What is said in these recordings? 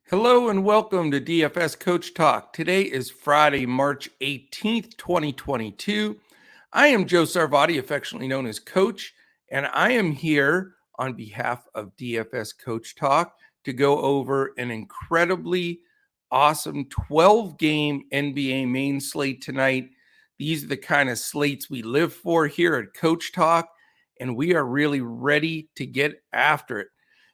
Hello and welcome to DFS Coach Talk. Today is Friday, March 18th, 2022. I am Joe Sarvati, affectionately known as Coach, and I am here on behalf of DFS Coach Talk to go over an incredibly awesome 12-game NBA main slate tonight. These are the kind of slates we live for here at Coach Talk, and we are really ready to get after it.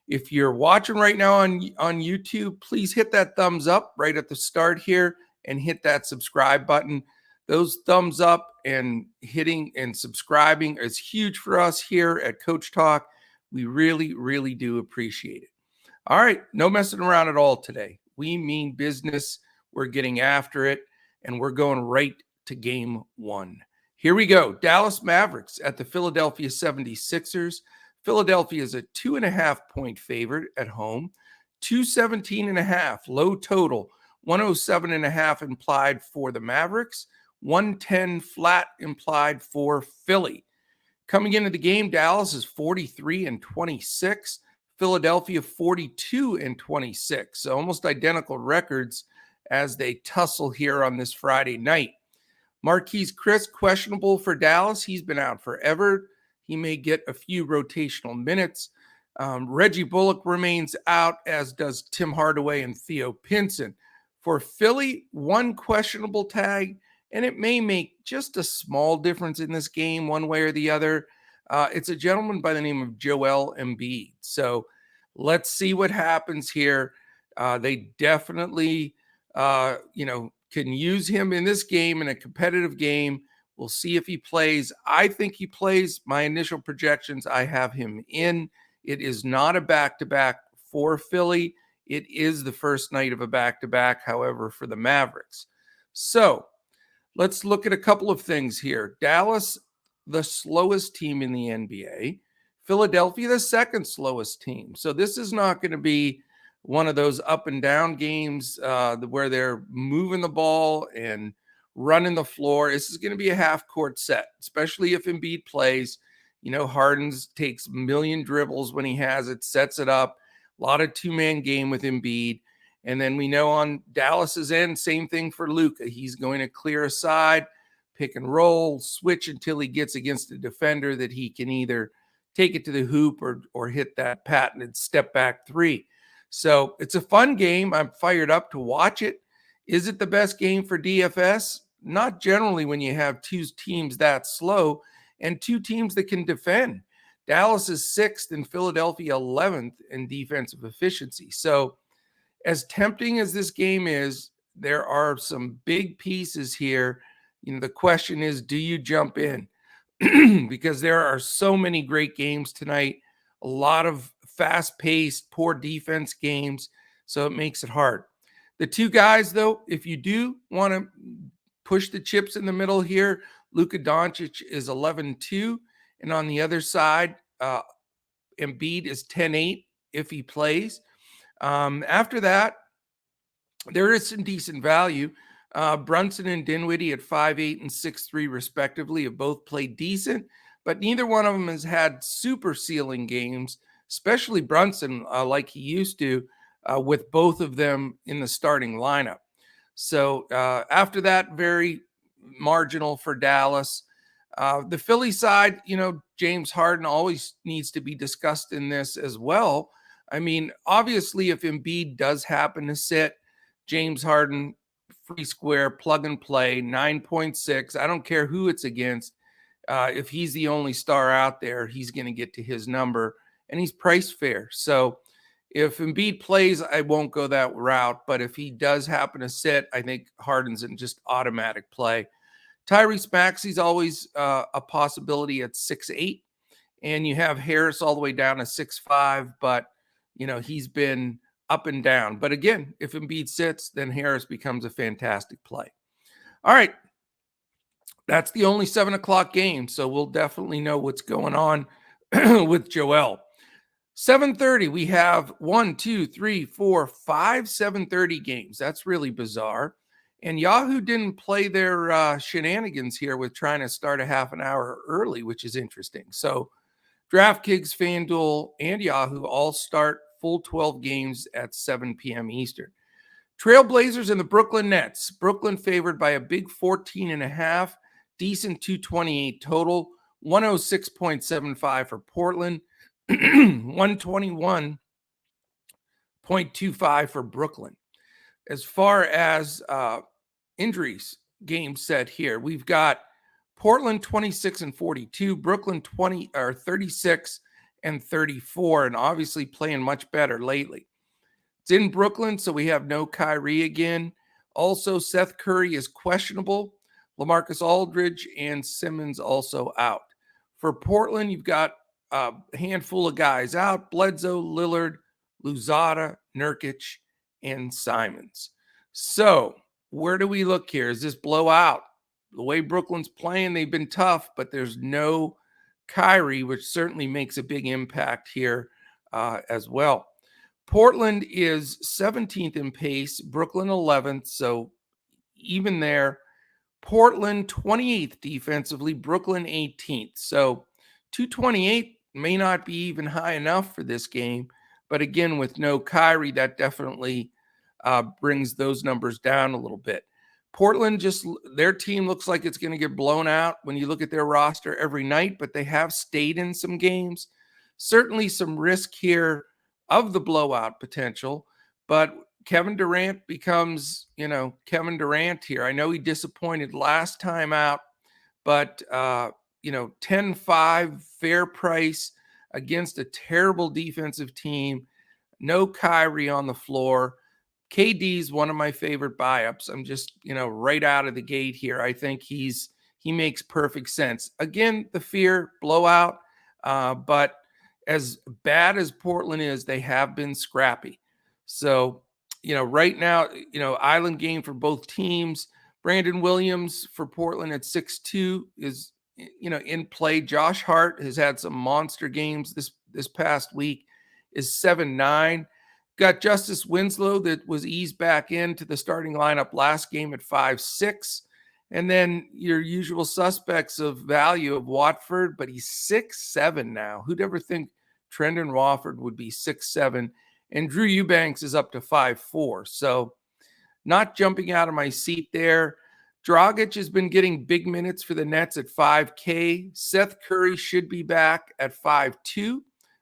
If you're watching right now on YouTube, please hit that thumbs up right at the start here and hit that subscribe button. Those thumbs up and hitting and subscribing is huge for us here at Coach Talk. We really, really do appreciate it. All right, no messing around at all today. We mean business. We're getting after it, and we're going right to game one. Here we go. Dallas Mavericks at the Philadelphia 76ers. Philadelphia is a 2.5-point favorite at home, 217.5 low total, 107.5 implied for the Mavericks, 110 flat implied for Philly. Coming into the game, Dallas is 43-26, Philadelphia 42-26, so almost identical records as they tussle here on this Friday night. Marquise Chris questionable for Dallas. He's been out forever. He may get a few rotational minutes. Reggie Bullock remains out, as does Tim Hardaway and Theo Pinson. For Philly, one questionable tag, and it may make just a small difference in this game one way or the other. It's a gentleman by the name of Joel Embiid. So let's see what happens here. They definitely, can use him in this game, in a competitive game. We'll see if he plays. I think he plays. My initial projections, I have him in. It is not a back-to-back for Philly. It is the first night of a back-to-back, however, for the Mavericks. So let's look at a couple of things here. Dallas, the slowest team in the NBA. Philadelphia, the second slowest team. So this is not going to be one of those up and down games where they're moving the ball and running the floor. This is going to be a half-court set, especially if Embiid plays. Harden takes a million dribbles when he has it, sets it up. A lot of two-man game with Embiid. And then we know on Dallas's end, same thing for Luka. He's going to clear aside, pick and roll, switch until he gets against a defender that he can either take it to the hoop or hit that patented step-back three. So it's a fun game. I'm fired up to watch it. Is it the best game for DFS? Not generally when you have two teams that slow and two teams that can defend. Dallas is 6th and Philadelphia 11th in defensive efficiency. So as tempting as this game is, there are some big pieces here. The question is, do you jump in? Because there are so many great games tonight, a lot of fast-paced, poor defense games, so it makes it hard. The two guys, though, if you do want to push the chips in the middle here, Luka Doncic is 11-2, and on the other side, Embiid is 10-8 if he plays. After that, there is some decent value. Brunson and Dinwiddie at 5-8 and 6-3 respectively have both played decent, but neither one of them has had super ceiling games, especially Brunson like he used to, with both of them in the starting lineup. So after that, very marginal for Dallas. The Philly side, James Harden always needs to be discussed in this as well. I mean, obviously, if Embiid does happen to sit, James Harden, free square, plug and play, 9.6. I don't care who it's against. If he's the only star out there, he's going to get to his number, and he's priced fair. So if Embiid plays, I won't go that route. But if he does happen to sit, I think Harden's in just automatic play. Tyrese Maxey's always a possibility at 6'8", and you have Harris all the way down to 6'5", but he's been up and down. But again, if Embiid sits, then Harris becomes a fantastic play. All right, that's the only 7 o'clock game, so we'll definitely know what's going on with Joel. 7:30, we have 1, 2, 3, 4, 5 7:30 games. That's really bizarre. And Yahoo didn't play their shenanigans here with trying to start a half an hour early, which is interesting. So Draftkings, FanDuel, and Yahoo all start full 12 games at 7 p.m. Eastern. Trailblazers and the Brooklyn Nets. Brooklyn favored by a big 14.5, decent 228 total, 106.75 for Portland, 121.25 for Brooklyn. As far as injuries, game set here, we've got Portland 26-42, Brooklyn 36-34, and obviously playing much better lately. It's in Brooklyn, so we have no Kyrie again. Also, Seth Curry is questionable. LaMarcus Aldridge and Simmons also out. For Portland, you've got a handful of guys out: Bledsoe, Lillard, Luzada, Nurkic, and Simons. So where do we look here? Is this blowout? The way Brooklyn's playing, they've been tough, but there's no Kyrie, which certainly makes a big impact here as well. Portland is 17th in pace, Brooklyn 11th, so even there. Portland 28th defensively, Brooklyn 18th. So 228 may not be even high enough for this game, but again, with no Kyrie, that definitely brings those numbers down a little bit. Portland, their team looks like it's going to get blown out when you look at their roster every night, but they have stayed in some games. Certainly some risk here of the blowout potential, but Kevin Durant becomes, Kevin Durant here. I know he disappointed last time out, but, 10-5 fair price against a terrible defensive team. No Kyrie on the floor. KD's one of my favorite buy-ups. I'm just, right out of the gate here. I think he makes perfect sense. Again, the fear blowout, but as bad as Portland is, they have been scrappy. So, right now, island game for both teams. Brandon Williams for Portland at 6'2" is, in play. Josh Hart has had some monster games this past week, is 7'9". Got Justice Winslow that was eased back into the starting lineup last game at 5'6". And then your usual suspects of value of Watford, but he's 6'7" now. Who'd ever think Trendon Watford would be 6'7"? And Drew Eubanks is up to 5'4". So not jumping out of my seat there. Dragic has been getting big minutes for the Nets at 5K. Seth Curry should be back at 5'2".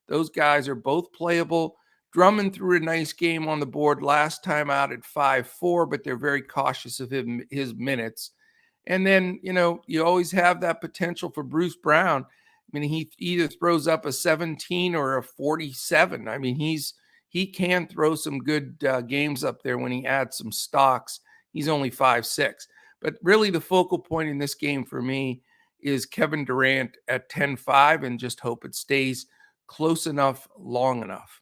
Those guys are both playable. Drummond threw a nice game on the board last time out at 5'4", but they're very cautious of his minutes. And then, you always have that potential for Bruce Brown. I mean, he either throws up a 17 or a 47. I mean, he can throw some good games up there when he adds some stocks. He's only 5'6". But really the focal point in this game for me is Kevin Durant at 10-5, and just hope it stays close enough, long enough.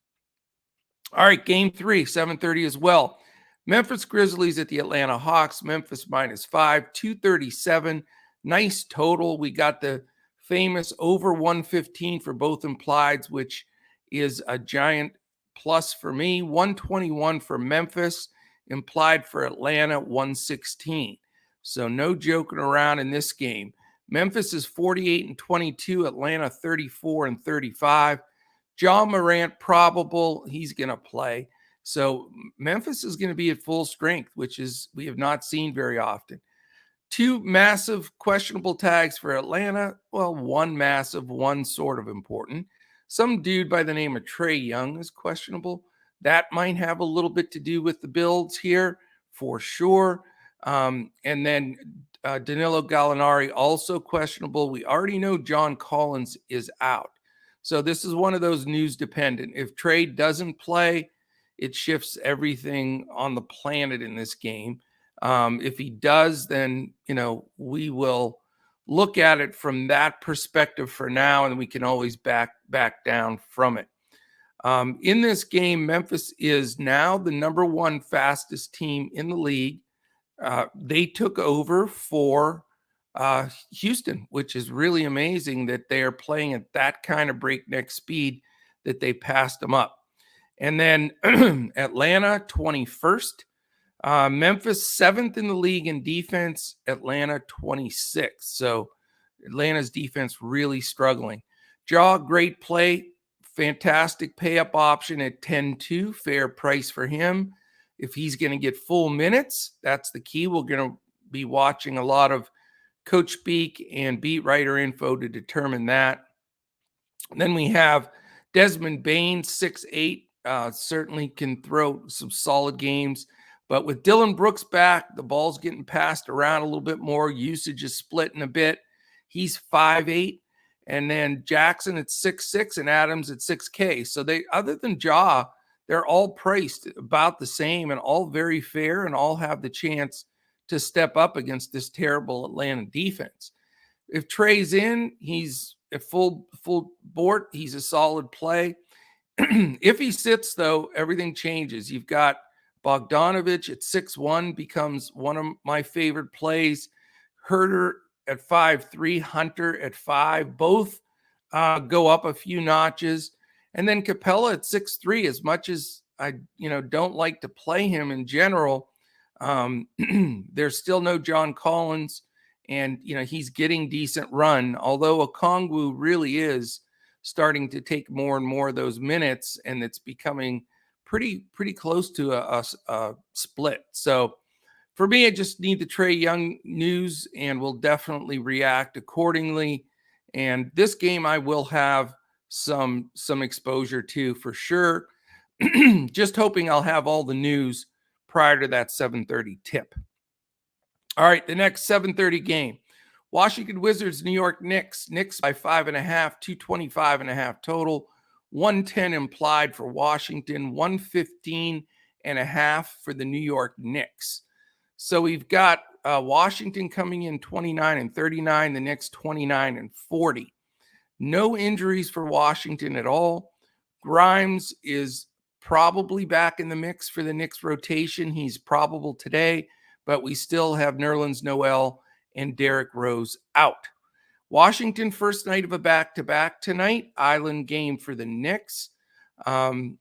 All right, game 3, 7:30 as well. Memphis Grizzlies at the Atlanta Hawks. Memphis -5, 237. Nice total. We got the famous over 115 for both implieds, which is a giant plus for me. 121 for Memphis, implied for Atlanta 116. So no joking around in this game. Memphis is 48-22, Atlanta 34-35. Ja Morant probable, he's going to play. So Memphis is going to be at full strength, which is we have not seen very often. 2 massive questionable tags for Atlanta. Well, 1 massive, 1 sort of important. Some dude by the name of Trae Young is questionable. That might have a little bit to do with the builds here, for sure. And then Danilo Gallinari also questionable. We already know John Collins is out. So this is one of those news dependent. If Trae doesn't play, it shifts everything on the planet in this game. If he does, then, we will look at it from that perspective for now, and we can always back down from it. In this game, Memphis is now the number 1 fastest team in the league. They took over for Houston, which is really amazing that they are playing at that kind of breakneck speed that they passed them up. And then Atlanta, 21st. Memphis, 7th in the league in defense. Atlanta, 26th. So Atlanta's defense really struggling. Ja, great play. fantastic pay-up option at 10-2, fair price for him. If he's going to get full minutes, that's the key. We're going to be watching a lot of Coach Speak and beat writer info to determine that. And then we have Desmond Bain, 6'8", certainly can throw some solid games. But with Dylan Brooks back, the ball's getting passed around a little bit more. Usage is splitting a bit. He's 5'8". And then Jackson at 6'6" and Adams at 6K. So they, other than Ja, they're all priced about the same and all very fair and all have the chance to step up against this terrible Atlanta defense. If Trey's in, he's at full board. He's a solid play. If he sits, though, everything changes. You've got Bogdanovich at 6'1", becomes one of my favorite plays. Herter at 5'3", Hunter at 5, both go up a few notches. And then Capella at 6'3", as much as I don't like to play him in general, there's still no John Collins, and he's getting decent run, although Okongwu really is starting to take more and more of those minutes, and it's becoming pretty close to a split. So for me, I just need the Trae Young news, and we'll definitely react accordingly. And this game I will have some exposure to for sure. Just hoping I'll have all the news prior to that 7:30 tip. All right, the next 7:30 game. Washington Wizards, New York Knicks. Knicks by 5.5, 225.5 total. 110 implied for Washington, 115.5 for the New York Knicks. So we've got Washington coming in 29-39, the Knicks 29-40. No injuries for Washington at all. Grimes is probably back in the mix for the Knicks rotation. He's probable today, but we still have Nerlens Noel and Derrick Rose out. Washington, first night of a back-to-back tonight. Island game for the Knicks. So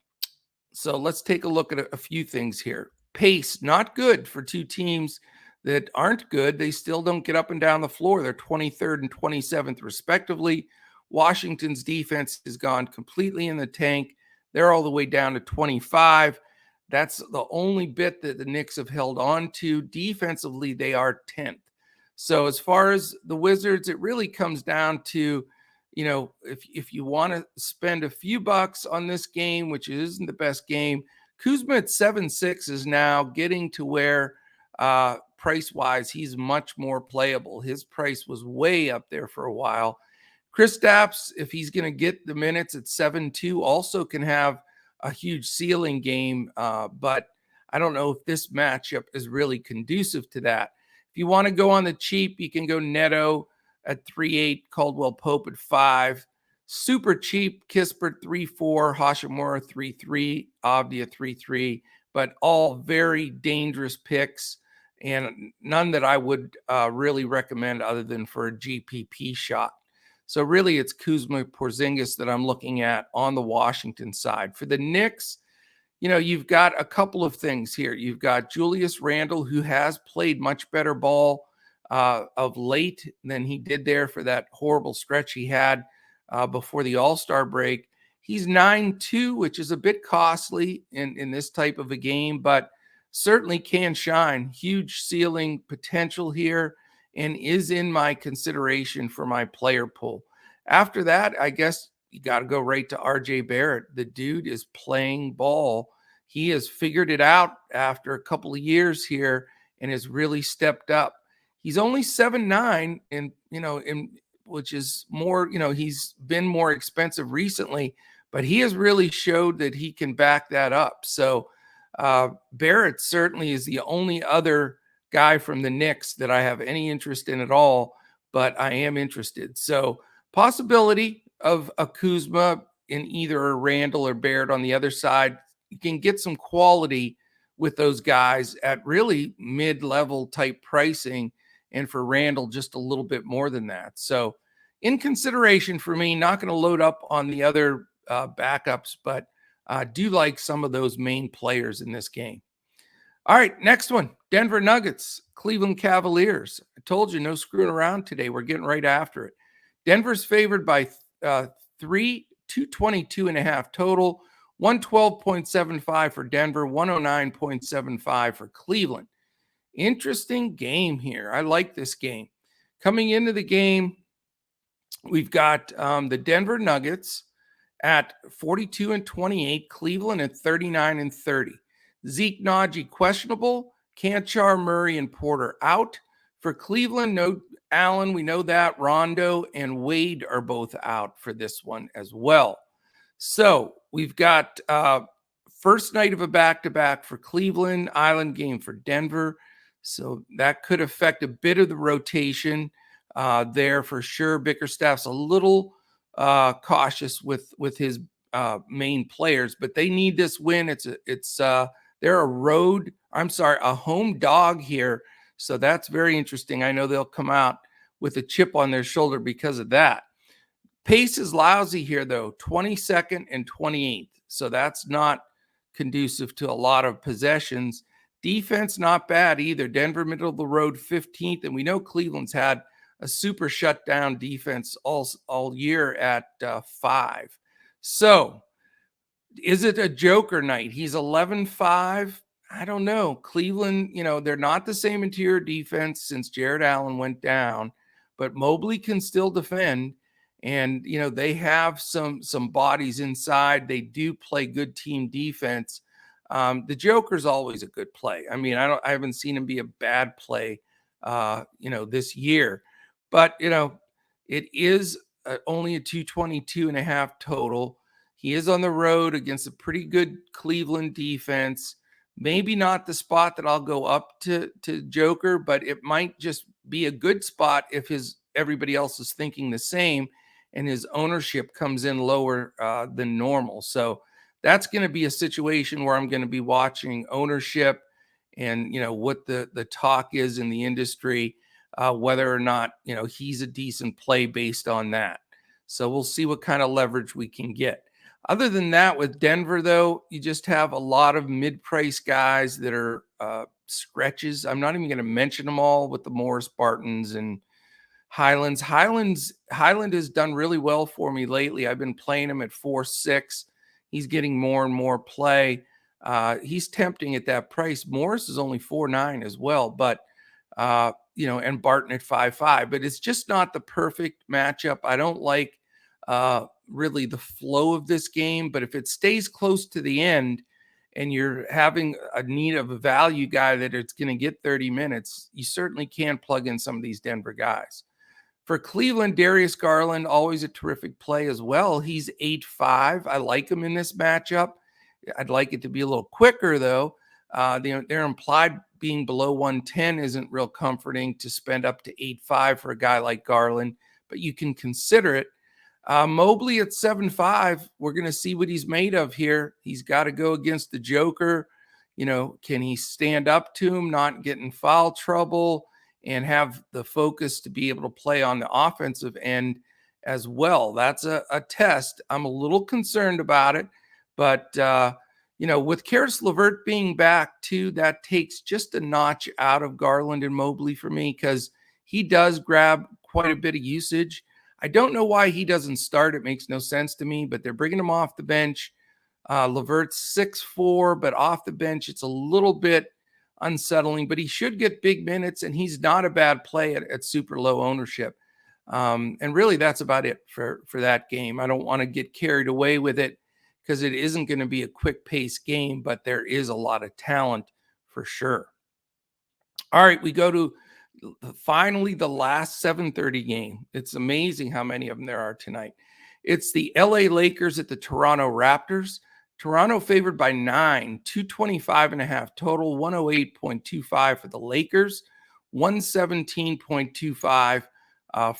let's take a look at a few things here. Pace, not good for two teams that aren't good. They still don't get up and down the floor. They're 23rd and 27th, respectively. Washington's defense has gone completely in the tank. They're all the way down to 25. That's the only bit that the Knicks have held on to. Defensively, they are 10th. So as far as the Wizards, it really comes down to, if you want to spend a few bucks on this game, which isn't the best game, Kuzma at 7.6 is now getting to where price-wise he's much more playable. His price was way up there for a while. Kristaps, if he's going to get the minutes at 7.2, also can have a huge ceiling game, but I don't know if this matchup is really conducive to that. If you want to go on the cheap, you can go Neto at 3.8, Caldwell Pope at 5. Super cheap, Kispert 3.4, Hashimura 3.3, Avdia 3.3, but all very dangerous picks and none that I would really recommend other than for a GPP shot. So really it's Kuzma, Porzingis that I'm looking at on the Washington side. For the Knicks, you've got a couple of things here. You've got Julius Randle, who has played much better ball of late than he did there for that horrible stretch he had before the All-Star break. He's 9.2, which is a bit costly in this type of a game, but certainly can shine. Huge ceiling potential here and is in my consideration for my player pool. After that, I guess you got to go right to RJ Barrett. The dude is playing ball. He has figured it out after a couple of years here and has really stepped up. He's only 7'9", and which is more, he's been more expensive recently, but he has really showed that he can back that up. So Barrett certainly is the only other guy from the Knicks that I have any interest in at all, but I am interested. So possibility of a Kuzma in either a Randall or Barrett on the other side. You can get some quality with those guys at really mid-level type pricing, and for Randall, just a little bit more than that. So in consideration for me, not going to load up on the other backups, but do like some of those main players in this game. All right, next one, Denver Nuggets, Cleveland Cavaliers. I told you, no screwing around today. We're getting right after it. Denver's favored by 3 222.5 total, 112.75 for Denver, 109.75 for Cleveland. Interesting game here. I like this game. Coming into the game, we've got the Denver Nuggets at 42-28, Cleveland at 39-30. Zeke Naji questionable, Canchar, Murray, and Porter out. For Cleveland, no Allen, we know that. Rondo and Wade are both out for this one as well. So we've got first night of a back-to-back for Cleveland, island game for Denver. So that could affect a bit of the rotation there for sure. Bickerstaff's a little cautious with his main players, but they need this win. They're a home dog here. So that's very interesting. I know they'll come out with a chip on their shoulder because of that. Pace is lousy here, though, 22nd and 28th. So that's not conducive to a lot of possessions. Defense, not bad either. Denver, middle of the road, 15th. And we know Cleveland's had a super shutdown defense all year at 5. So is it a joker night? He's 11-5. I don't know. Cleveland, they're not the same interior defense since Jared Allen went down, but Mobley can still defend. And, they have some bodies inside. They do play good team defense. The Joker's always a good play. I mean, I haven't seen him be a bad play, this year. But, it is only a 222.5 total. He is on the road against a pretty good Cleveland defense. Maybe not the spot that I'll go up to Joker, but it might just be a good spot if everybody else is thinking the same and his ownership comes in lower than normal. So that's going to be a situation where I'm going to be watching ownership and, what the talk is in the industry, whether or not, he's a decent play based on that. So we'll see what kind of leverage we can get. Other than that, with Denver, though, you just have a lot of mid-price guys that are stretches. I'm not even going to mention them all with the Morris Bartons and Highland has done really well for me lately. I've been playing him at 4.6. He's getting more and more play. He's tempting at that price. Morris is only 4.9 as well, but and Barton at 5.5. But it's just not the perfect matchup. I don't like really the flow of this game, but if it stays close to the end and you're having a need of a value guy that it's going to get 30 minutes, you certainly can plug in some of these Denver guys. For Cleveland, Darius Garland, always a terrific play as well. He's 8.5. I like him in this matchup. I'd like it to be a little quicker, though. Their implied being below 110 isn't real comforting to spend up to 8.5 for a guy like Garland, but you can consider it. Mobley at 7.5, we're going to see what he's made of here. He's got to go against the Joker. Can he stand up to him, not get in foul trouble, and have the focus to be able to play on the offensive end as well? That's a test. I'm a little concerned about it, but with Karis LeVert being back too, that takes just a notch out of Garland and Mobley for me because he does grab quite a bit of usage. I don't know why he doesn't start. It makes no sense to me, but they're bringing him off the bench. LeVert's 6'4", but off the bench, it's a little bit unsettling, but he should get big minutes, and he's not a bad play at super low ownership. And really, that's about it for that game. I don't want to get carried away with it because it isn't going to be a quick pace game, but there is a lot of talent for sure. All right, we go to finally the last 7:30 game. It's amazing how many of them there are tonight. It's the LA Lakers at the Toronto Raptors. Toronto favored by 9, 225.5 total, 108.25 for the Lakers, 117.25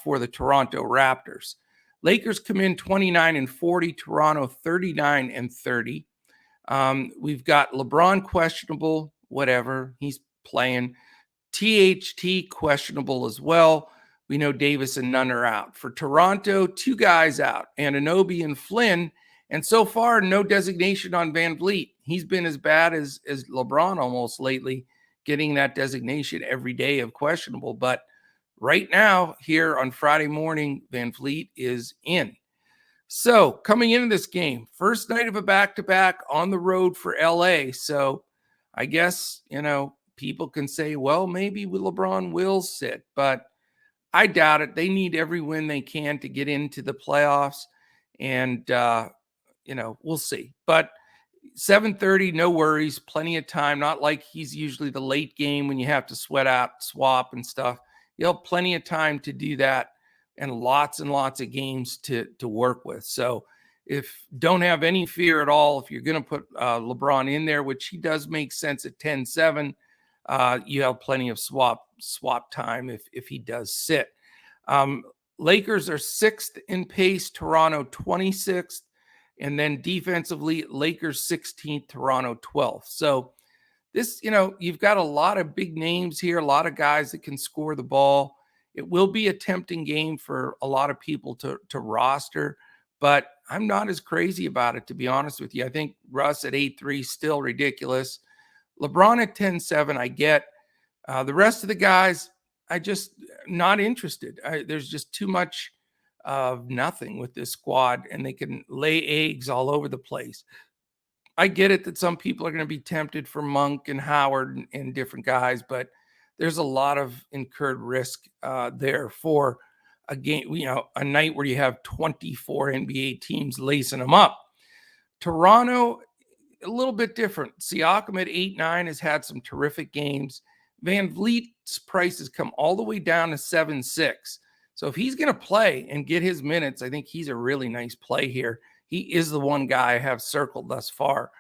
for the Toronto Raptors. Lakers come in 29-40, Toronto 39-30. We've got LeBron questionable, whatever, he's playing. THT questionable as well. We know Davis and Nunn are out. For Toronto, 2 guys out, Anunoby and Flynn. And so far, no designation on Van Vliet. He's been as bad as LeBron almost lately, getting that designation every day of questionable. But right now, here on Friday morning, Van Vliet is in. So coming into this game, first night of a back-to-back on the road for LA. So I guess, people can say, well, maybe LeBron will sit, but I doubt it. They need every win they can to get into the playoffs. And, we'll see. But 7:30, no worries, plenty of time. Not like he's usually the late game when you have to sweat out, swap and stuff. You'll have plenty of time to do that and lots of games to work with. So if don't have any fear at all, if you're going to put LeBron in there, which he does make sense at 10-7, you have plenty of swap time if he does sit. Lakers are 6th in pace, Toronto 26th. And then defensively, Lakers 16th, Toronto 12th. So this, you've got a lot of big names here, a lot of guys that can score the ball. It will be a tempting game for a lot of people to roster, but I'm not as crazy about it, to be honest with you. I think Russ at 8-3 still ridiculous. LeBron at 10-7, I get. The rest of the guys, I just not interested. There's just too much of nothing with this squad, and they can lay eggs all over the place. I get it that some people are going to be tempted for Monk and Howard and different guys, but there's a lot of incurred risk there for a game, a night where you have 24 NBA teams lacing them up. Toronto, a little bit different. Siakam at 8-9 has had some terrific games. Van Vliet's price has come all the way down to 7-6. So if he's going to play and get his minutes, I think he's a really nice play here. He is the one guy I have circled thus far.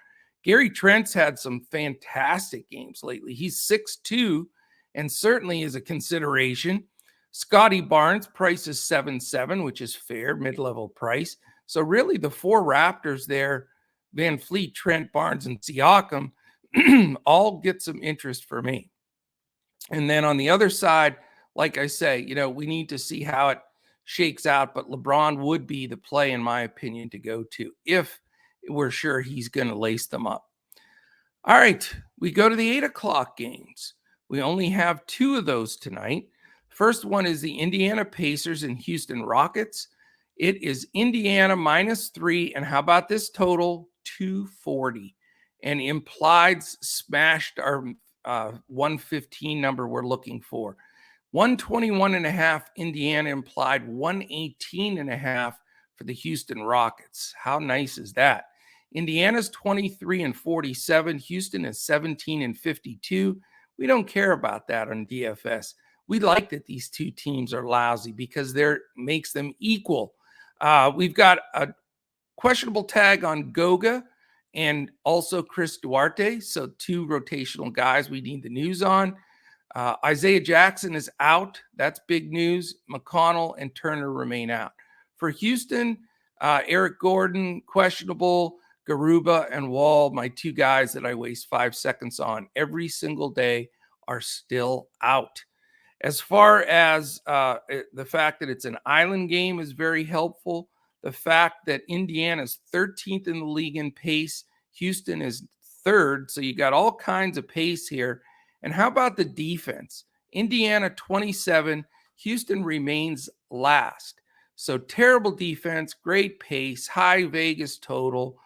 Gary Trent's had some fantastic games lately. He's 6-2 and certainly is a consideration. Scotty Barnes' price is 7-7, which is fair, mid-level price. So really the four Raptors there, Van Vliet, Trent, Barnes, and Siakam, all get some interest for me. And then on the other side, like I say, we need to see how it shakes out, but LeBron would be the play, in my opinion, to go to if we're sure he's going to lace them up. All right, we go to the 8 o'clock games. We only have 2 of those tonight. First one is the Indiana Pacers and Houston Rockets. It is Indiana -3, and how about this total? 240. And implied smashed our 115 number we're looking for. 121.5 Indiana implied, 118.5 for the Houston Rockets. How nice is that? Indiana's 23-47. Houston is 17-52. We don't care about that on DFS. We like that these two teams are lousy because they're makes them equal. We've got a questionable tag on Goga and also Chris Duarte. So 2 rotational guys we need the news on. Isaiah Jackson is out. That's big news. McConnell and Turner remain out. For Houston, Eric Gordon, questionable. Garuba and Wall, my 2 guys that I waste 5 seconds on every single day, are still out. As far as the fact that it's an island game is very helpful. The fact that Indiana's 13th in the league in pace, Houston is 3rd, so you got all kinds of pace here. And how about the defense? Indiana 27, Houston remains last. So terrible defense, great pace, high Vegas total,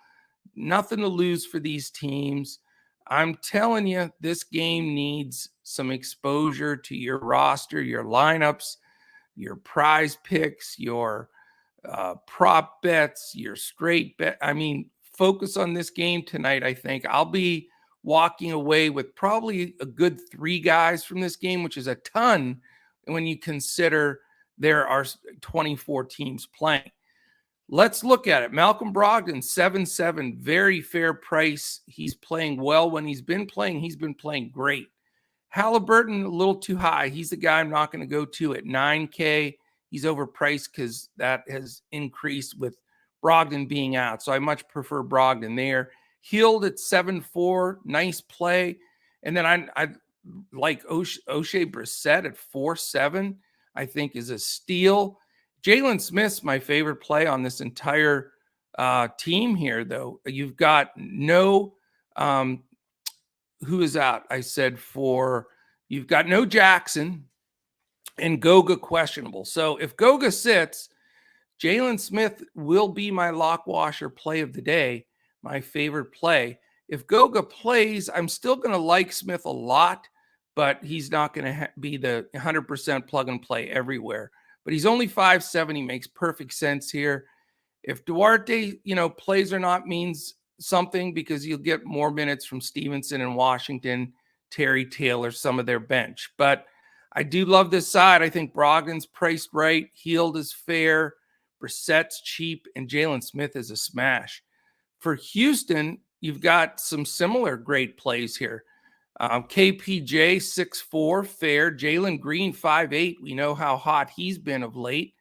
nothing to lose for these teams. I'm telling you, this game needs some exposure to your roster, your lineups, your prize picks, your prop bets, your straight bet. I mean, focus on this game tonight, I think. I'll be walking away with probably a good 3 guys from this game, which is a ton when you consider there are 24 teams playing. Let's look at it. Malcolm Brogdon, 7-7, very fair price. He's playing well. When he's been playing great. Halliburton, a little too high. He's the guy I'm not going to go to at $9K. He's overpriced because that has increased with Brogdon being out. So I much prefer Brogdon there. Hield at 7-4, nice play. And then I like O'Shea Brissett at 4-7, I think is a steal. Jalen Smith's my favorite play on this entire team here, though. You've got no who is out? I said you've got no Jackson and Goga questionable. So if Goga sits, Jalen Smith will be my lock washer play of the day, my favorite play. If Goga plays, I'm still going to like Smith a lot, but he's not going to be the 100% plug and play everywhere. But he's only 5'7". He makes perfect sense here. If Duarte, plays or not means something, because you'll get more minutes from Stevenson and Washington, Terry Taylor, some of their bench. But I do love this side. I think Brogdon's priced right. Hield is fair. Brissett's cheap. And Jalen Smith is a smash. For Houston, you've got some similar great plays here. KPJ, 6'4", fair. Jalen Green, 5'8". We know how hot he's been of late.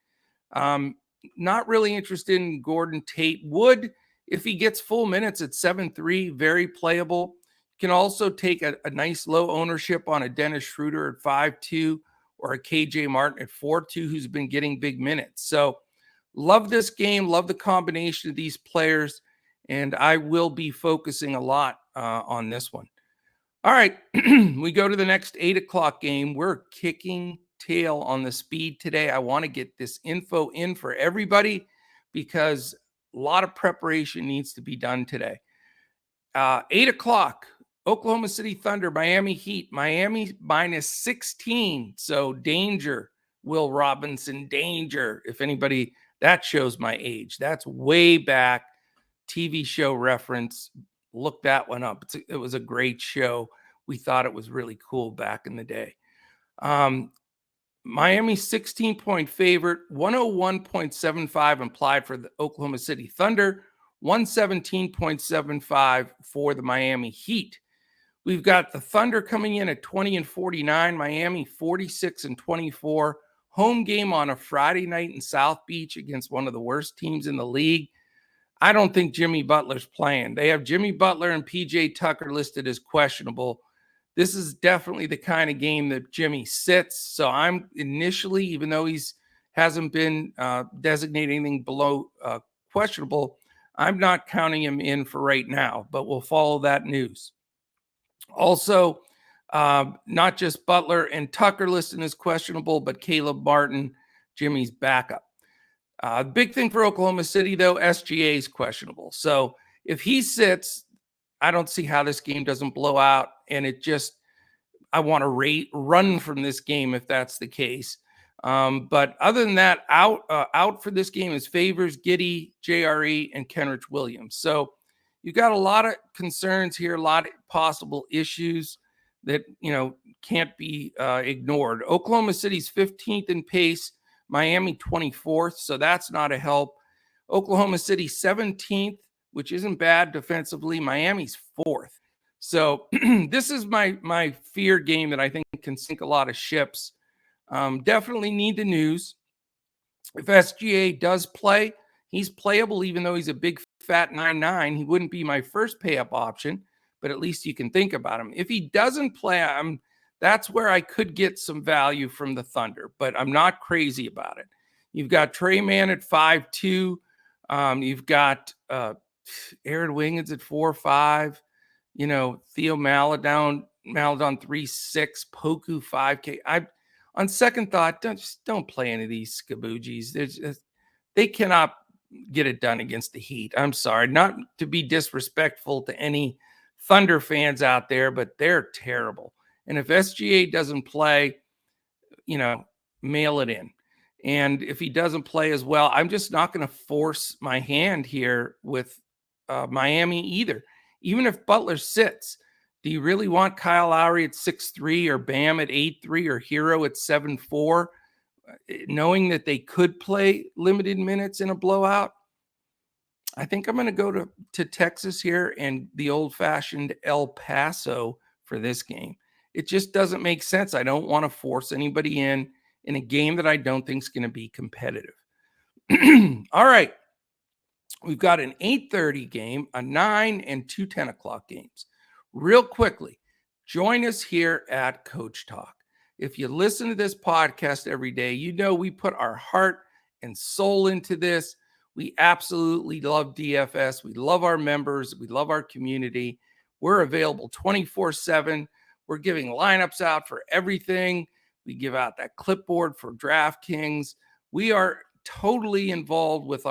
Not really interested in Gordon Tate. Wood, if he gets full minutes at 7'3", very playable. Can also take a nice low ownership on a Dennis Schroeder at 5'2", or a KJ Martin at 4'2", who's been getting big minutes. So love this game, love the combination of these players, and I will be focusing a lot on this one. All right, we go to the next 8 o'clock game. We're kicking tail on the speed today. I want to get this info in for everybody because a lot of preparation needs to be done today. 8 o'clock, Oklahoma City Thunder, Miami Heat. Miami minus 16. So danger, Will Robinson, danger. If anybody, that shows my age. That's way back. TV show reference. Look that one up. It was a great show. We thought it was really cool back in the day. Miami 16-point favorite, 101.75 implied for the Oklahoma City Thunder, 117.75 for the Miami Heat. We've got the Thunder coming in at 20-49, Miami 46-24. Home game on a Friday night in South Beach against one of the worst teams in the league. I don't think Jimmy Butler's playing. They have Jimmy Butler and PJ Tucker listed as questionable. This is definitely the kind of game that Jimmy sits. So I'm initially, even though he's hasn't been designated anything below questionable, I'm not counting him in for right now, but we'll follow that news. Also, not just Butler and Tucker listed as questionable, but Caleb Martin, Jimmy's backup. Big thing for Oklahoma City, though, SGA is questionable. So if he sits, I don't see how this game doesn't blow out. And I want to run from this game if that's the case. But other than that, out for this game is Favors, Giddey, JRE, and Kenrich Williams. So you've got a lot of concerns here, a lot of possible issues that, can't be ignored. Oklahoma City's 15th in pace, Miami 24th, so that's not a help. Oklahoma City 17th, which isn't bad defensively. Miami's 4th. So this is my fear game that I think can sink a lot of ships. Definitely need the news. If SGA does play, he's playable, even though he's a big fat 9'9". He wouldn't be my first pay-up option, but at least you can think about him. If he doesn't play, that's where I could get some value from the Thunder, but I'm not crazy about it. You've got Trey Mann at 5'2". You've got Aaron Wiggins at 4'5". Theo Maladon 3'6", Poku 5K. On second thought, don't play any of these Skaboojis. They cannot get it done against the Heat. I'm sorry, not to be disrespectful to any Thunder fans out there, but they're terrible. And if SGA doesn't play, mail it in. And if he doesn't play as well, I'm just not going to force my hand here with Miami either. Even if Butler sits, do you really want Kyle Lowry at 6'3", or Bam at 8'3", or Hero at 7'4", knowing that they could play limited minutes in a blowout? I think I'm going to go to Texas here and the old-fashioned El Paso for this game. It just doesn't make sense. I don't want to force anybody in a game that I don't think is going to be competitive. All right. We've got an 8:30 game, a 9, and 2 10 o'clock games. Real quickly, join us here at Coach Talk. If you listen to this podcast every day, we put our heart and soul into this. We absolutely love DFS. We love our members. We love our community. We're available 24/7. We're giving lineups out for everything. We give out that clipboard for DraftKings. We are totally involved with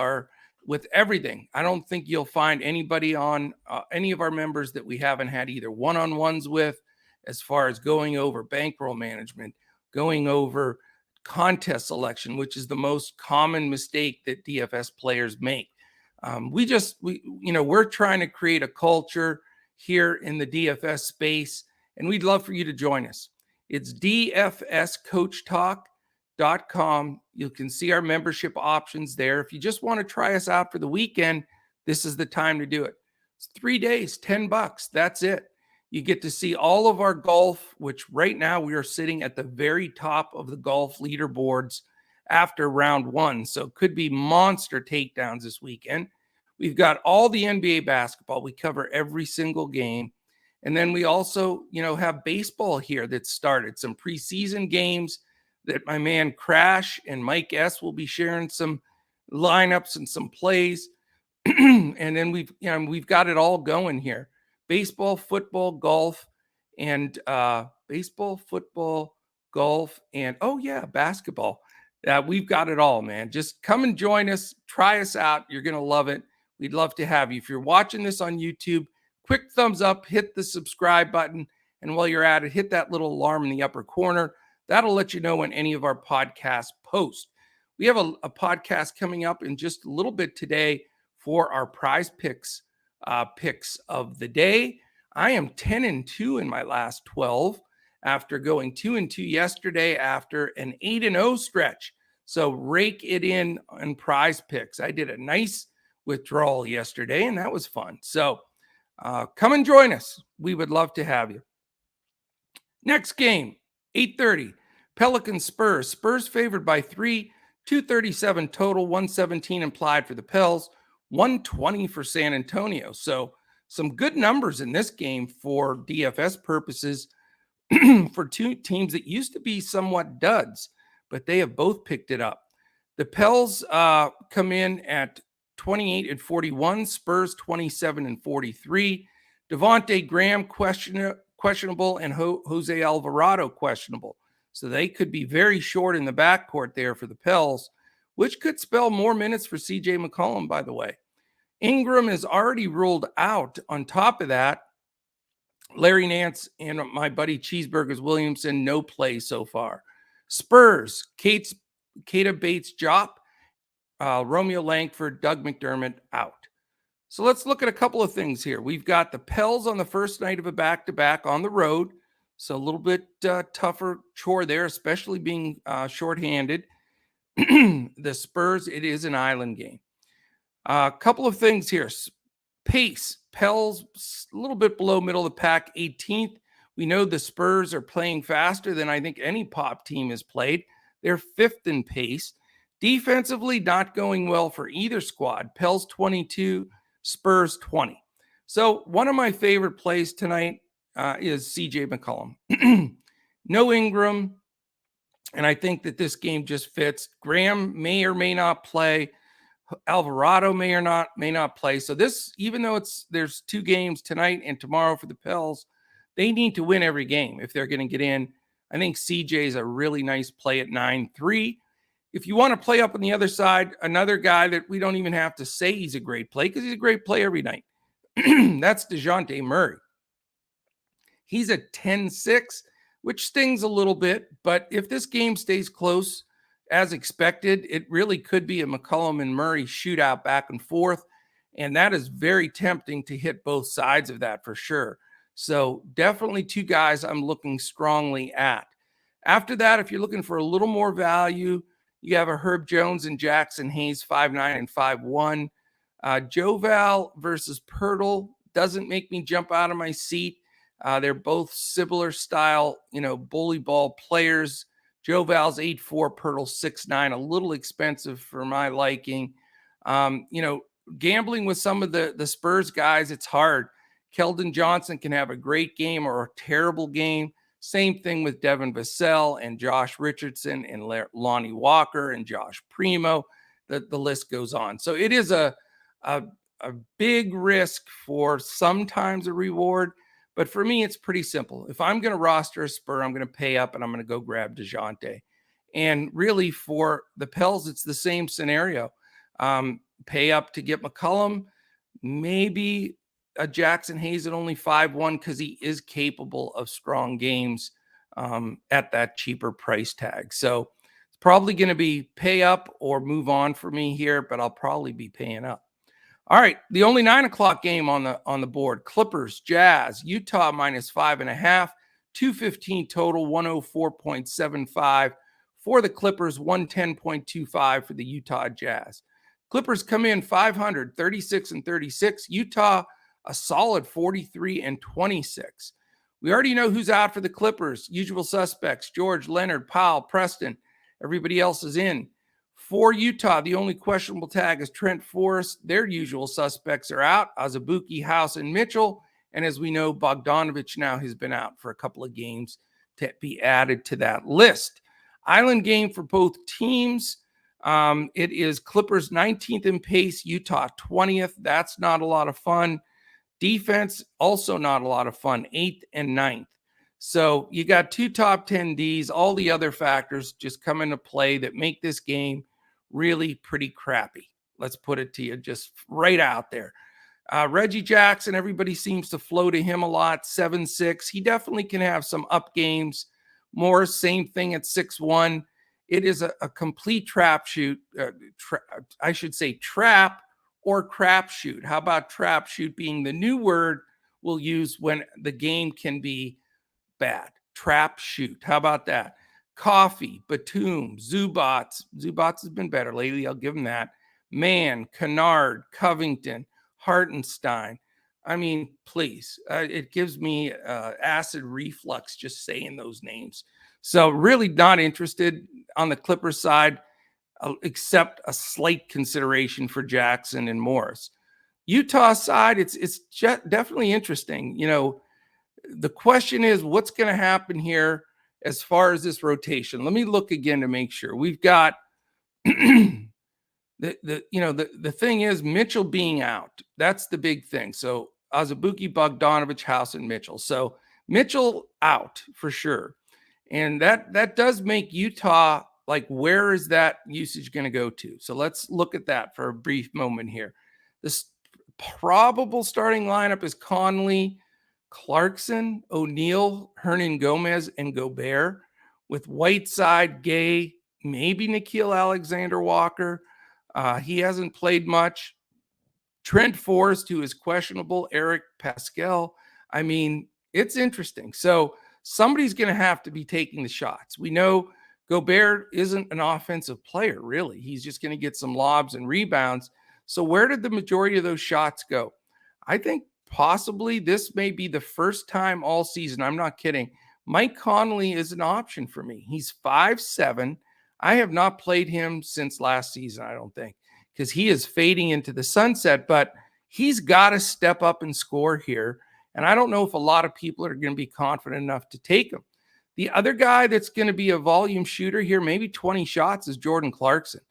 everything. I don't think you'll find anybody on any of our members that we haven't had either one-on-ones with, as far as going over bankroll management, going over contest selection, which is the most common mistake that DFS players make. We're trying to create a culture here in the DFS space, and we'd love for you to join us. It's dfscoachtalk.com. You can see our membership options there. If you just want to try us out for the weekend, this is the time to do it. It's 3 days, $10. That's it. You get to see all of our golf, which right now we are sitting at the very top of the golf leaderboards after round 1. So it could be monster takedowns this weekend. We've got all the NBA basketball. We cover every single game. And then we also, have baseball here that started, some preseason games that my man Crash and Mike S will be sharing some lineups and some plays. And then we've got it all going here. Baseball, football, golf, and basketball. We've got it all, man. Just come and join us. Try us out. You're going to love it. We'd love to have you. If you're watching this on YouTube, quick thumbs up, hit the subscribe button. And while you're at it, hit that little alarm in the upper corner. That'll let you know when any of our podcasts post. We have a podcast coming up in just a little bit today for our prize picks of the day. I am 10-2 in my last 12 after going 2-2 yesterday after an 8-0 stretch. So rake it in on prize picks. I did a nice withdrawal yesterday, and that was fun. So come and join us. We would love to have you. Next game, 8:30, Pelicans Spurs. Spurs favored by 3, 237 total, 117 implied for the Pels, 120 for San Antonio. So some good numbers in this game for DFS purposes for two teams that used to be somewhat duds, but they have both picked it up. The Pels come in at 28-41, Spurs 27-43. Devontae Graham questionable, and Jose Alvarado questionable. So they could be very short in the backcourt there for the Pels, which could spell more minutes for CJ McCollum, by the way. Ingram is already ruled out. On top of that, Larry Nance and my buddy Cheeseburgers Williamson, no play so far. Spurs, Keita Bates-Diop, Romeo Langford, Doug McDermott out. So let's look at a couple of things here. We've got the Pels on the first night of a back-to-back on the road. So a little bit tougher chore there, especially being shorthanded. The Spurs, it is an island game. A couple of things here. Pace, Pels, a little bit below middle of the pack, 18th. We know the Spurs are playing faster than I think any pop team has played. They're 5th in pace. Defensively, not going well for either squad. Pels 22, Spurs 20. So one of my favorite plays tonight is CJ McCollum. No Ingram, and I think that this game just fits. Graham may or may not play. Alvarado may or may not play. So this, even though there's 2 games tonight and tomorrow for the Pels, they need to win every game if they're going to get in. I think CJ is a really nice play at 9-3. If you want to play up on the other side, another guy that we don't even have to say he's a great play because he's a great play every night. That's DeJounte Murray. He's a 10-6, which stings a little bit. But if this game stays close as expected, it really could be a McCollum and Murray shootout back and forth. And that is very tempting to hit both sides of that for sure. So definitely 2 guys I'm looking strongly at. After that, if you're looking for a little more value, you have a Herb Jones and Jackson Hayes, 5-9 and 5-1. Joval versus Pirtle doesn't make me jump out of my seat. They're both similar style, bully ball players. Joval's 8-4, Pirtle 6-9, a little expensive for my liking. Gambling with some of the Spurs guys, it's hard. Keldon Johnson can have a great game or a terrible game. Same thing with Devin Vassell and Josh Richardson and Lonnie Walker and Josh Primo. The list goes on. So it is a big risk for sometimes a reward. But for me, it's pretty simple. If I'm going to roster a Spur, I'm going to pay up and I'm going to go grab DeJounte. And really for the Pels, it's the same scenario. Pay up to get McCollum, maybe a Jackson Hayes at only 5-1 because he is capable of strong games at that cheaper price tag. So it's probably going to be pay up or move on for me here, but I'll probably be paying up. All right, the only 9 o'clock game on the board: Clippers, Jazz, Utah -5.5, 215 total, 104.75 for the Clippers, 110.25 for the Utah Jazz. Clippers come in 500, 36-36. Utah a solid 43-26. We already know who's out for the Clippers. Usual suspects: George, Leonard, Powell, Preston. Everybody else is in. For Utah, the only questionable tag is Trent Forrest. Their usual suspects are out: Azubuike, House, and Mitchell. And as we know, Bogdanovich now has been out for a couple of games to be added to that list. Island game for both teams. It is Clippers 19th in pace, Utah 20th. That's not a lot of fun. Defense, also not a lot of fun, 8th and 9th. So you got two top 10 Ds. All the other factors just come into play that make this game really pretty crappy. Let's put it to you just right out there. Reggie Jackson, everybody seems to flow to him a lot, 7-6. He definitely can have some up games. Morris, same thing at 6-1. It is a complete trap shoot. I should say trap or crap shoot. How about trap shoot being the new word we'll use when the game can be bad? Trap shoot. How about that? Coffee, Batum, Zubats. Zubats has been better lately. I'll give him that. Mann, Kennard, Covington, Hartenstein. I mean, please. It gives me acid reflux just saying those names. So really not interested on the Clippers side, except a slight consideration for Jackson and Morris. Utah side, it's definitely interesting. You know, the question is, what's going to happen here as far as this rotation? Let me look again to make sure. We've got the thing is Mitchell being out. That's the big thing. So Azubuike, Bogdanovich, House, and Mitchell. So Mitchell out for sure. And that does make Utah, like, where is that usage going to go to? So let's look at that for a brief moment here. This probable starting lineup is Conley, Clarkson, O'Neal, Hernan Gomez, and Gobert, with Whiteside, Gay, maybe Nickeil Alexander-Walker. He hasn't played much. Trent Forrest, who is questionable. Eric Pascal. I mean, it's interesting. So somebody's going to have to be taking the shots. We know Gobert isn't an offensive player, really. He's just going to get some lobs and rebounds. So where did the majority of those shots go? I think possibly this may be the first time all season, I'm not kidding, Mike Conley is an option for me. He's 5'7". I have not played him since last season, I don't think, because he is fading into the sunset, but he's got to step up and score here. And I don't know if a lot of people are going to be confident enough to take him. The other guy that's going to be a volume shooter here, maybe 20 shots, is Jordan Clarkson.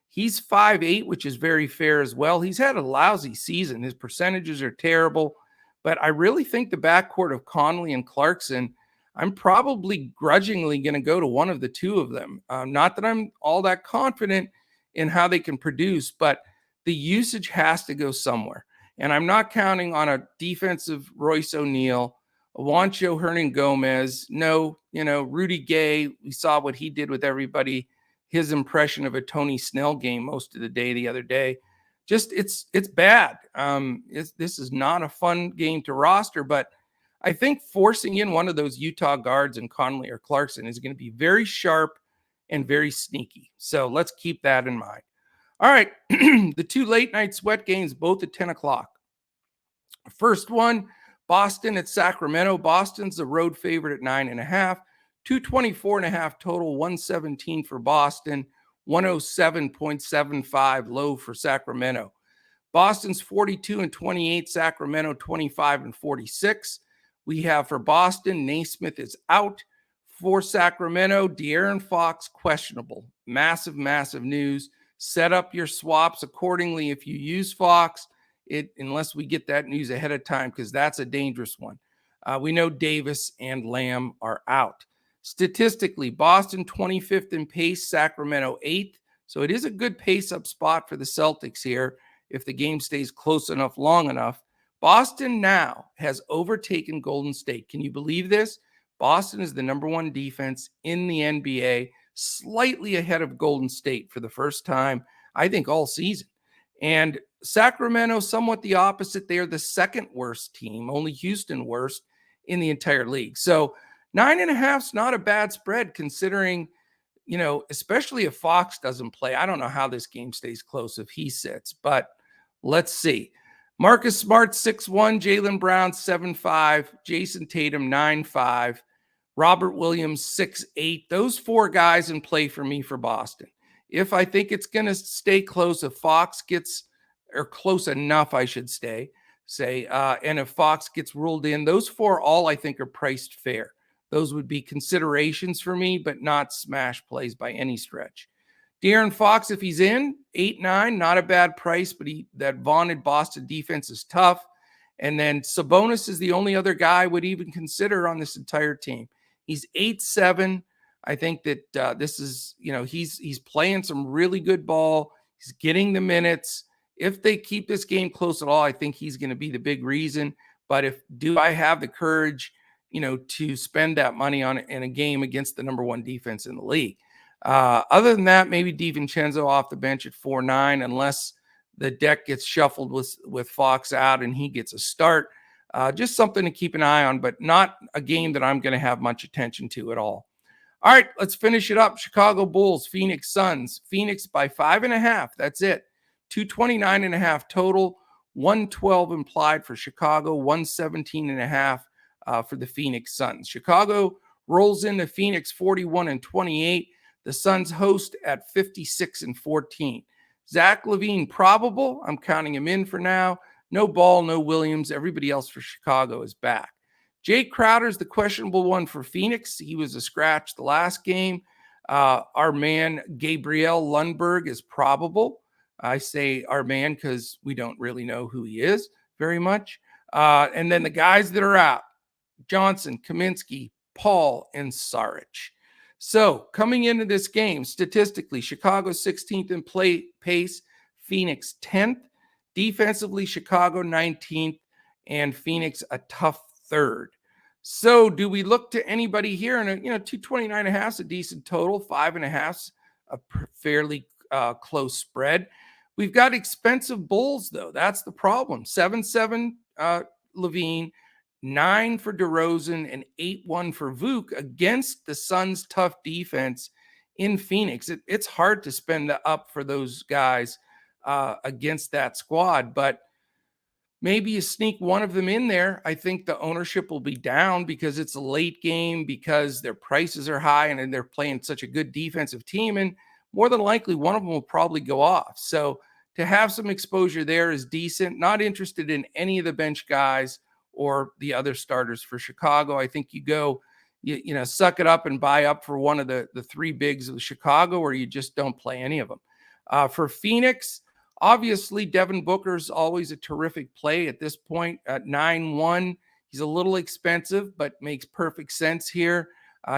He's 5'8", which is very fair as well. He's had a lousy season. His percentages are terrible. But I really think the backcourt of Conley and Clarkson, I'm probably grudgingly going to go to one of the two of them. Not that I'm all that confident in how they can produce, but the usage has to go somewhere. And I'm not counting on a defensive Royce O'Neal, a Juancho Hernan Gomez. No, Rudy Gay, we saw what he did with everybody. His impression of a Tony Snell game most of the day the other day. Just it's bad. This is not a fun game to roster, but I think forcing in one of those Utah guards in Conley or Clarkson is going to be very sharp and very sneaky. So let's keep that in mind. All right, the two late night sweat games, both at 10 o'clock. First one, Boston at Sacramento. Boston's the road favorite at 9.5. 224.5 total, 117 for Boston, 107.75 low for Sacramento. Boston's 42-28, Sacramento 25-46. We have for Boston, Naismith is out. For Sacramento, De'Aaron Fox questionable. Massive news. Set up your swaps accordingly if you use Fox, unless we get that news ahead of time, because that's a dangerous one. We know Davis and Lamb are out. Statistically, Boston 25th in pace, Sacramento 8th. So it is a good pace up spot for the Celtics here if the game stays close enough, long enough. Boston now has overtaken Golden State. Can you believe this? Boston is the number one defense in the NBA, slightly ahead of Golden State for the first time, I think, all season. And Sacramento, somewhat the opposite. They are the second worst team, only Houston worst in the entire league. So 9.5 is not a bad spread considering, especially if Fox doesn't play. I don't know how this game stays close if he sits, but let's see. Marcus Smart, 6'1", Jaylen Brown, 7'5", Jason Tatum, 9'5", Robert Williams, 6'8". Those four guys in play for me for Boston. If I think it's going to stay close, if Fox gets, or close enough, I should say, and if Fox gets ruled in, those four all I think are priced fair. Those would be considerations for me, but not smash plays by any stretch. De'Aaron Fox, if he's in, 8-9, not a bad price, but that vaunted Boston defense is tough. And then Sabonis is the only other guy I would even consider on this entire team. He's 8-7. I think that this is, he's playing some really good ball. He's getting the minutes. If they keep this game close at all, I think he's going to be the big reason. But do I have the courage, to spend that money on in a game against the number one defense in the league? Other than that, maybe DiVincenzo off the bench at 4-9, unless the deck gets shuffled with Fox out and he gets a start. Just something to keep an eye on, but not a game that I'm going to have much attention to at all. All right, let's finish it up. Chicago Bulls, Phoenix Suns. Phoenix by 5.5. That's it. 229.5 total. 112 implied for Chicago. 117.5 for the Phoenix Suns. Chicago rolls into Phoenix 41-28. The Suns host at 56-14. Zach LaVine probable. I'm counting him in for now. No Ball, no Williams. Everybody else for Chicago is back. Jake Crowder's the questionable one for Phoenix. He was a scratch the last game. Our man Gabriel Lundberg is probable. I say our man because we don't really know who he is very much. And then the guys that are out, Johnson, Kaminsky, Paul, and Saric. So coming into this game, statistically, Chicago 16th in play pace, Phoenix 10th. Defensively, Chicago 19th, and Phoenix a tough third. So do we look to anybody here? And 229.5 is a decent total. 5.5 a fairly close spread. We've got expensive Bulls, though. That's the problem. 7-7 LaVine, 9 for DeRozan, and 8-1 for Vuk against the Suns' tough defense in Phoenix. It's hard to spend up for those guys against that squad, but maybe you sneak one of them in there. I think the ownership will be down because it's a late game, because their prices are high and they're playing such a good defensive team. And more than likely, one of them will probably go off. So to have some exposure there is decent. Not interested in any of the bench guys or the other starters for Chicago. I think you go, suck it up and buy up for one of the three bigs of Chicago, or you just don't play any of them. For Phoenix, obviously, Devin Booker's always a terrific play at this point at 9-1. He's a little expensive, but makes perfect sense here.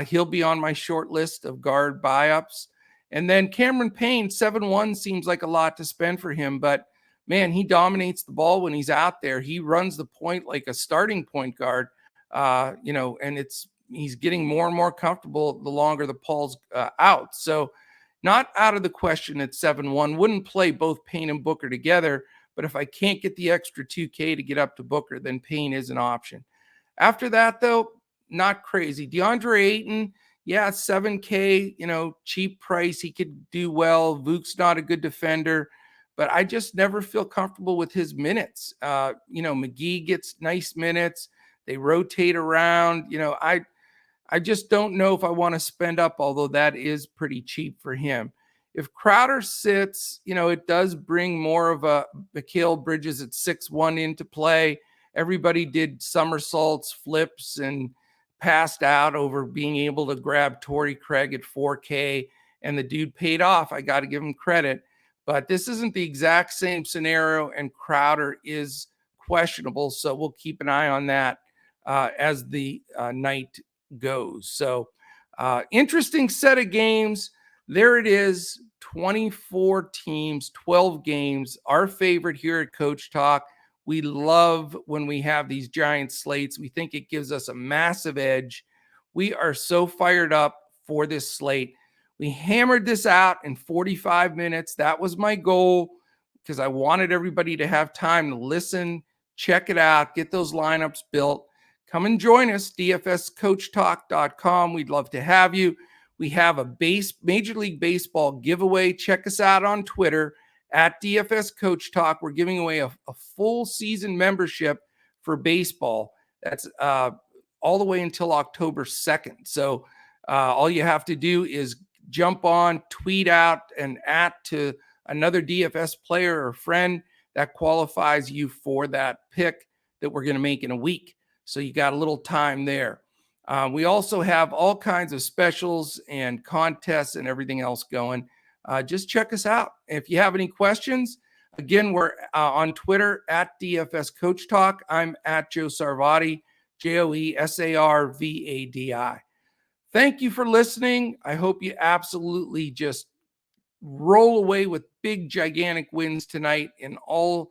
He'll be on my short list of guard buy-ups. And then Cameron Payne, 7-1 seems like a lot to spend for him, but man, he dominates the ball when he's out there. He runs the point like a starting point guard, and he's getting more and more comfortable the longer the Paul's out. So not out of the question at 7-1. Wouldn't play both Payne and Booker together, but if I can't get the extra 2K to get up to Booker, then Payne is an option. After that, though, not crazy. DeAndre Ayton, yeah, 7K, cheap price. He could do well. Vuk's not a good defender, but I just never feel comfortable with his minutes. McGee gets nice minutes. They rotate around. I just don't know if I want to spend up, although that is pretty cheap for him. If Crowder sits, it does bring more of a Mikal Bridges at 6-1 into play. Everybody did somersaults, flips, and passed out over being able to grab Torrey Craig at 4K, and the dude paid off. I got to give him credit. But this isn't the exact same scenario, and Crowder is questionable, so we'll keep an eye on that as the night goes. So Interesting set of games. There it is, 24 teams, 12 games. Our favorite here at Coach Talk. We love when we have these giant slates. We think it gives us a massive edge. We are so fired up for this slate. We hammered this out in 45 minutes. That was my goal because I wanted everybody to have time to listen, check it out, get those lineups built. Come and join us, dfscoachtalk.com. We'd love to have you. We have a Major League Baseball giveaway. Check us out on Twitter at DFS Coach Talk. We're giving away a full season membership for baseball. That's all the way until October 2nd. So all you have to do is jump on, tweet out, and to another DFS player or friend that qualifies you for that pick that we're going to make in a week. So you got a little time there. We also have all kinds of specials and contests and everything else going. Just check us out. If you have any questions, again, we're on Twitter at DFS Coach Talk. I'm at Joe Sarvadi, JoeSarvadi. Thank you for listening. I hope you absolutely just roll away with big, gigantic wins tonight in all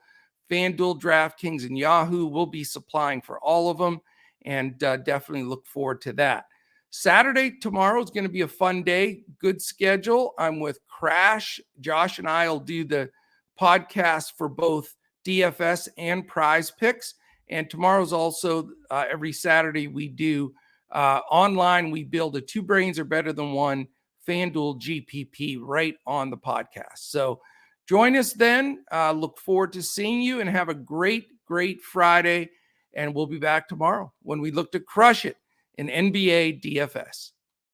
FanDuel, DraftKings, and Yahoo. We'll be supplying for all of them, and definitely look forward to that. Saturday, tomorrow is going to be a fun day. Good schedule. I'm with Crash. Josh and I will do the podcast for both DFS and prize picks. And tomorrow's also every Saturday we do online. We build a Two Brains Are Better Than One FanDuel GPP right on the podcast. So join us then. Look forward to seeing you and have a great, great Friday. And we'll be back tomorrow when we look to crush it in NBA DFS.